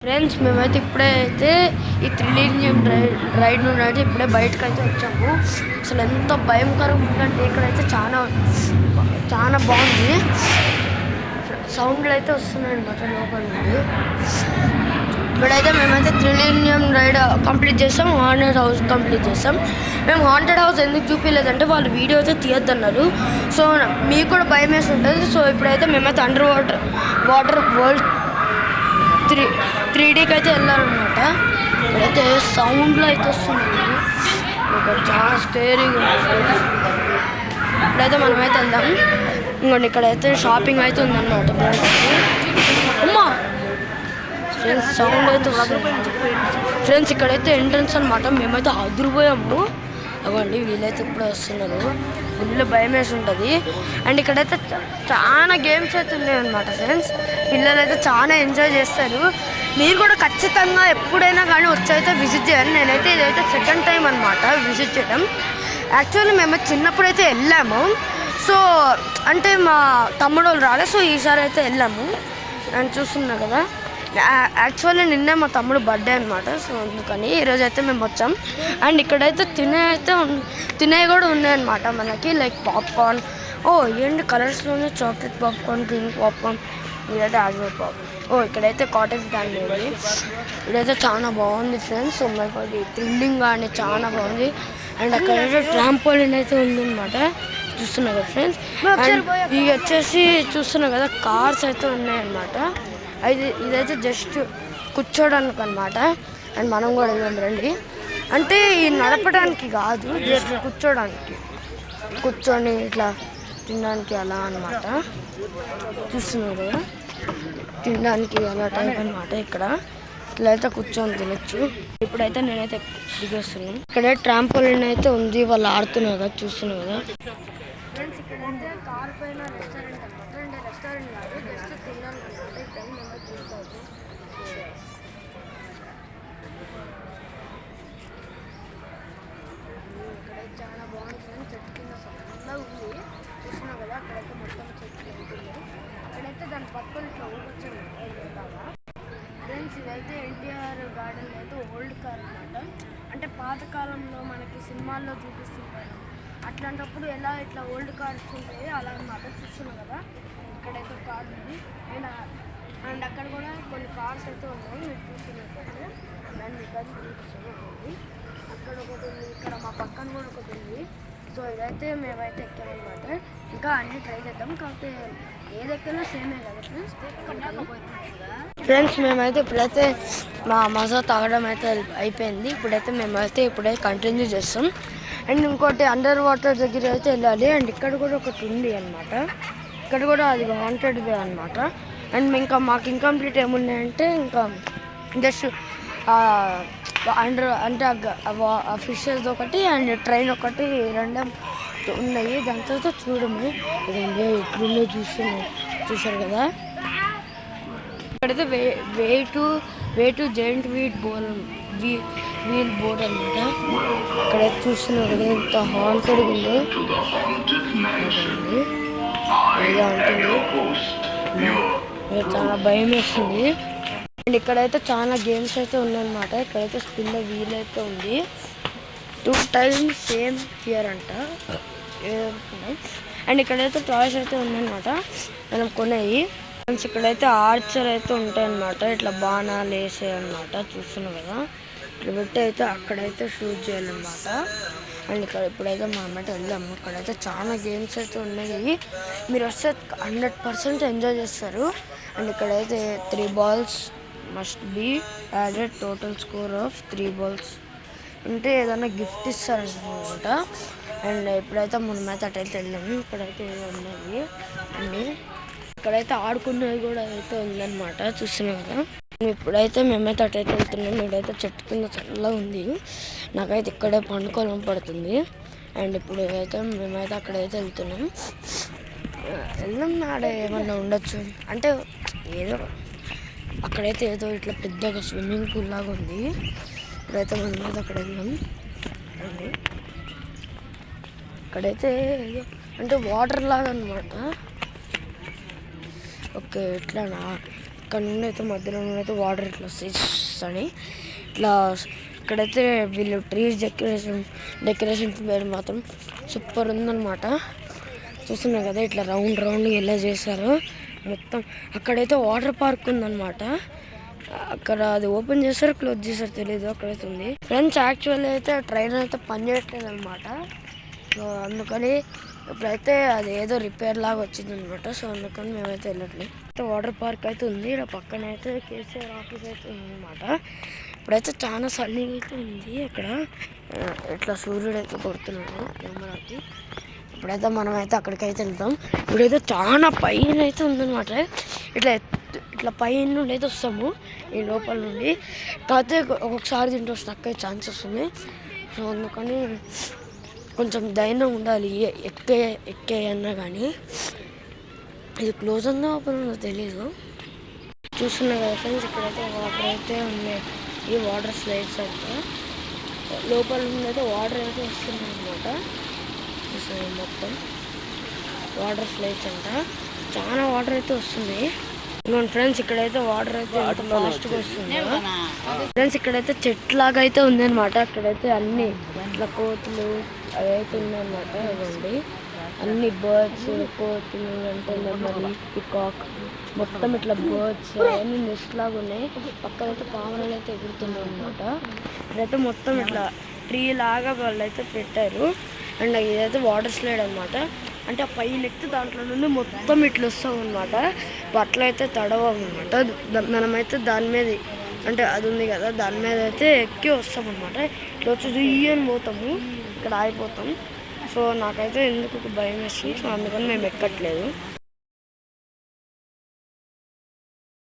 Friends మేమైతే ఇప్పుడైతే ఈ థ్రిల్లింగ్ రైడ్ నుండి అయితే ఇప్పుడే బయటకు అయితే వచ్చాము. అసలు ఎంత భయంకరంగా ఉందంటే ఇక్కడైతే చాలా బాగుంది. సౌండ్లు అయితే వస్తున్నాయి అన్నమాట లోపల నుండి. ఇప్పుడైతే మేమైతే థ్రిల్లింగ్ రైడ్ కంప్లీట్ చేస్తాం, హాంటెడ్ హౌస్ కంప్లీట్ చేస్తాం. మేము హాంటెడ్ హౌస్ ఎందుకు చూపించలేదంటే వాళ్ళు వీడియో అయితే తీయొద్దన్నారు. సో మీకు కూడా భయం వేసి ఉంటుంది. సో ఇప్పుడైతే మేమైతే అండర్ వాటర్ వరల్డ్ 3Dకి అయితే వెళ్ళాలన్నమాట. ఇక్కడైతే సౌండ్లో అయితే వస్తున్నాయి, చాలా స్కేరీగా ఉంది. ఇప్పుడైతే మనమైతే వెళ్దాం. ఇంకోండి ఇక్కడైతే షాపింగ్ అయితే ఉందన్నమాట. అమ్మా ఫ్రెండ్స్ సౌండ్ అయితే వస్తుంది. ఫ్రెండ్స్ ఇక్కడైతే ఎంట్రన్స్ అనమాట. మేమైతే అదిరిపోయాము. అవ్వండి వీళ్ళైతే ఇప్పుడే వస్తున్నారు. ఫుల్ భయం వేసి ఉంటుంది. అండ్ ఇక్కడైతే చాలా గేమ్స్ అయితే ఉన్నాయి అనమాట. ఫ్రెండ్స్ పిల్లలు అయితే చాలా ఎంజాయ్ చేస్తారు. మీరు కూడా ఖచ్చితంగా ఎప్పుడైనా కానీ వచ్చైతే విజిట్ చేయాలి. నేనైతే ఇదైతే సెకండ్ టైం అనమాట విజిట్ చేయడం. యాక్చువల్లీ మేము చిన్నప్పుడు అయితే వెళ్ళాము. సో అంటే మా తమ్ముడు వాళ్ళు రాలేదు. సో ఈసారి అయితే వెళ్ళాము. నేను చూస్తున్నా కదా, యాక్చువల్లీ నిన్నే మా తమ్ముడు బర్త్డే అనమాట. సో అందుకని ఈరోజు అయితే మేము వచ్చాం. అండ్ ఇక్కడైతే తినేవి కూడా ఉన్నాయన్నమాట మనకి, లైక్ పాప్కార్న్. ఏంటి కలర్స్లోనే చాక్లెట్ పాప్కార్న్, పింక్ పాప్కార్న్, ఇదైతే యాజర్ పాప్. ఇక్కడైతే కాటేజ్ క్యాండీ ఉంది. ఇక్కడైతే చాలా బాగుంది ఫ్రెండ్స్. అది థ్రిల్లింగ్ కానీ చాలా బాగుంది. అండ్ అక్కడైతే ట్రాంపోలిన్ అయితే ఉందన్నమాట. చూస్తున్నా కదా ఫ్రెండ్స్. అండ్ ఇవి వచ్చేసి చూస్తున్నా కదా కార్స్ అయితే ఉన్నాయన్నమాట. ఇదైతే జస్ట్ కూర్చోడానికి అనమాట. అండ్ మనం కూడా వెళ్దాం రండి. అంటే ఈ నడపడానికి కాదు, జస్ట్ కూర్చొని ఇట్లా తినడానికి అలా అనమాట. చూస్తున్నారు కదా, తినడానికి అలా టైప్ అనమాట. ఇక్కడ ఇట్లా అయితే కూర్చొని తినచ్చు. ఇప్పుడైతే నేనైతే దిగొస్తున్నాను. ఇక్కడ ట్రాంపోలిన్ అయితే ఉంది, వాళ్ళు ఆడుతున్నారు కదా, చూస్తున్నారు కదా ఫ్రెండ్స్. ఇక్కడైతే కార్ పైన రెస్టారెంట్ అనమాట. అంటే రెస్టారెంట్ కాదు, జస్ట్ తినడానికి అనమాట. ఇక్కడ మేము చూసుకోవచ్చు. ఇక్కడైతే చాలా బాగుంది ఫ్రెండ్స్. చెట్టు కింద చాలా ఉంది, చూస్తున్నాం కదా. అక్కడైతే మొత్తం చెట్లు ఉంటుంది. అక్కడైతే దాని పక్కన ఇట్లా ఊపొచ్చాడు ఫ్రెండ్స్. ఇదైతే ఎన్టీఆర్ గార్డెన్ అయితే ఓల్డ్ కార్ అనమాట. అంటే పాతకాలంలో మనకి సినిమాల్లో చూపిస్తుంటారు. అట్లాంటప్పుడు ఎలా ఇట్లా ఓల్డ్ కార్స్ ఉంటాయి అలా అనమాట. చూస్తున్నాం కదా, ఇక్కడైతే కార్ ఉంది. అండ్ అక్కడ కూడా కొన్ని కార్స్ అయితే ఉన్నాయి, మీరు చూస్తున్నట్లయితే. దాన్ని మీకు అది చూపిస్తున్నాను. అక్కడ ఒకటి ఉంది, ఇక్కడ మా పక్కన కూడా ఒకటి ఉంది. సో ఇదైతే మేమైతే ఎక్కామన్నమాట. ఇంకా అన్నీ ట్రై చేద్దాం, కాకపోతే ఏదెక్కినా సేమే కదా ఫ్రెండ్స్. మేమైతే ఇప్పుడైతే మా మజా తాగడం అయితే అయిపోయింది. ఇప్పుడే కంటిన్యూ చేస్తాం. అండ్ ఇంకోటి అండర్ వాటర్ దగ్గర అయితే వెళ్ళాలి. అండ్ ఇక్కడ కూడా ఒకటి ఉంది అనమాట. ఇక్కడ కూడా అది హాంటెడ్దే అనమాట. అండ్ ఇంకా మాకు ఇంకంప్లీట్ ఏమున్నాయంటే ఇంకా జస్ట్ అంటే ఫిషెస్ ఒకటి అండ్ ట్రైన్ ఒకటి రెండం ఉన్నాయి. దాని తర్వాత చూడము ఇక్కడున్న చూసారు కదా. ఇక్కడైతే way to giant wheel board అనమాట. ఇక్కడ చూస్తున్నారు కదా ఎంత హాంటెడ్ ఉందో. చాలా భయం వేస్తుంది. అండ్ ఇక్కడైతే చాలా గేమ్స్ అయితే ఉన్నాయన్నమాట. ఇక్కడైతే స్పిన్ వీల్ అయితే ఉంది. 2 times సేమ్ హియర్ అంట. అండ్ ఇక్కడైతే టాయ్స్ అయితే ఉన్నాయన్నమాట, మనం కొనేవి. ఫ్రెండ్స్ ఇక్కడైతే ఆర్చర్ అయితే ఉంటాయన్నమాట. ఇట్లా బాణాలు వేసే అనమాట. చూస్తున్నాం కదా, ఇట్లా పెట్టి అయితే అక్కడైతే షూట్ చేయాలన్నమాట. అండ్ ఇప్పుడైతే మా అమ్మాయి వెళ్దాము. ఇక్కడైతే చాలా గేమ్స్ అయితే ఉన్నాయి. మీరు వస్తే 100% ఎంజాయ్ చేస్తారు. అండ్ ఇక్కడైతే 3 balls must be added, total score of 3 balls అంటే ఏదైనా గిఫ్ట్ ఇస్తారనమాట. అండ్ ఇప్పుడైతే మనమైతే అటైతే వెళ్ళాము. ఇక్కడైతే ఏదో ఉన్నాయి. అండ్ ఇక్కడైతే ఆడుకునేది కూడా అయితే ఉందన్నమాట. చూస్తున్నాం కదా. ఇప్పుడైతే మేమైతే అటైతే వెళ్తున్నాం. ఇక్కడైతే చెట్టు కింద చల్లగా ఉంది. నాకైతే ఇక్కడే పండుకోవడం పడుతుంది. అండ్ ఇప్పుడు అయితే మేమైతే అక్కడైతే వెళ్తున్నాం. వెళ్దాం, ఆడ ఏమన్నా ఉండొచ్చు అంటే ఏదో అక్కడైతే ఏదో ఇట్లా పెద్దగా స్విమ్మింగ్ పూల్ లాగా ఉంది. ఇప్పుడైతే మనమైతే అక్కడ వెళ్ళాం. అండి ఇక్కడైతే ఏదో అంటే వాటర్ లాగా అనమాట. ఓకే ఇట్లానా, అక్కడ నుండి అయితే మధ్యలో నుండి అయితే వాటర్ ఇట్లా వస్తాయి. ఇట్లా ఇక్కడైతే వీళ్ళు ట్రీస్ డెకరేషన్స్ వేయడం మాత్రం సూపర్ ఉందన్నమాట. చూస్తున్నారు కదా ఇట్లా రౌండ్ ఎలా చేశారు మొత్తం. అక్కడైతే వాటర్ పార్క్ ఉందన్నమాట. అక్కడ అది ఓపెన్ చేస్తారు, క్లోజ్ చేస్తారు తెలీదు, అక్కడైతే ఉంది. ఫ్రెండ్స్ యాక్చువల్లీ అయితే ట్రైన్ అయితే పని చేయట్లేదు అనమాట. సో అందుకని ఇప్పుడైతే అది ఏదో రిపేర్ లాగా వచ్చింది అనమాట. సో అందుకని మేమైతే వెళ్ళట్లేదు. వాటర్ పార్క్ అయితే ఉంది. ఇక్కడ పక్కన అయితే కేసీఆర్ ఆఫీస్ అయితే ఉందన్నమాట. ఇప్పుడైతే చాలా సన్నీగా అయితే ఉంది. అక్కడ ఇట్లా సూర్యుడు అయితే కొడుతున్నాడు కెమెరాకి. ఇప్పుడైతే మనమైతే అక్కడికైతే వెళ్తాం. ఇప్పుడైతే చాలా పైన అయితే ఉందన్నమాట. ఇట్లా పైన నుండి అయితే వస్తాము ఈ లోపల నుండి. కాకపోతే ఒక్కొక్కసారి దీంట్లో స్టక్ అయ్యే ఛాన్సెస్ ఉన్నాయి. సో అందుకని కొంచెం ధైర్యం ఉండాలి ఎక్కే అన్నా కానీ. ఇది క్లోజ్ ఉందో ఓపెన్ ఉందో తెలీదు. చూస్తున్నా కదా ఫ్రెండ్స్, ఇక్కడైతే వాటర్ అయితే ఉన్నాయి. ఈ వాటర్ స్లైడ్స్ అయితే లోపల నుండి అయితే వాటర్ అయితే వస్తుంది అనమాట. చూసాను మొత్తం వాటర్ స్లైడ్స్ అంట. చాలా వాటర్ అయితే వస్తున్నాయి. ఫ్రెండ్స్ ఇక్కడైతే వాటర్ అయితే ఎంత ఫాస్ట్గా వస్తుంది ఫ్రెండ్స్. ఇక్కడైతే చెట్లాగా అయితే ఉంది అనమాట. అక్కడైతే అన్ని ఇట్లా కోతులు అవి అయితే ఉన్నాయన్నమాట. ఇవ్వండి అన్ని బర్డ్స్, కోతులు అంటే మరి పికాక్ మొత్తం ఇట్లా బర్డ్స్ అన్ని నెస్ట్ లాగా ఉన్నాయి. పక్కనైతే పాములు అయితే ఎగురుతున్నాయి అనమాట. ఇదైతే మొత్తం ఇట్లా ట్రీ లాగా వాళ్ళు అయితే పెట్టారు. అండ్ ఇదైతే వాటర్ స్లైడ్ అనమాట. అంటే ఆ పైన ఎక్కితే దాంట్లో నుండి మొత్తం ఇట్లా వస్తాం అనమాట. బట్టలు అయితే తడవన్నమాట. మనమైతే దాని మీద అంటే అది ఉంది కదా దాని మీద అయితే ఎక్కి వస్తాం అనమాట. ఇట్లా వచ్చి దుయ్యని పోతాము, ఇక్కడ ఆగిపోతాం. సో నాకైతే ఎందుకు భయం వేస్తుంది. సో అందుకని మేము ఎక్కట్లేదు.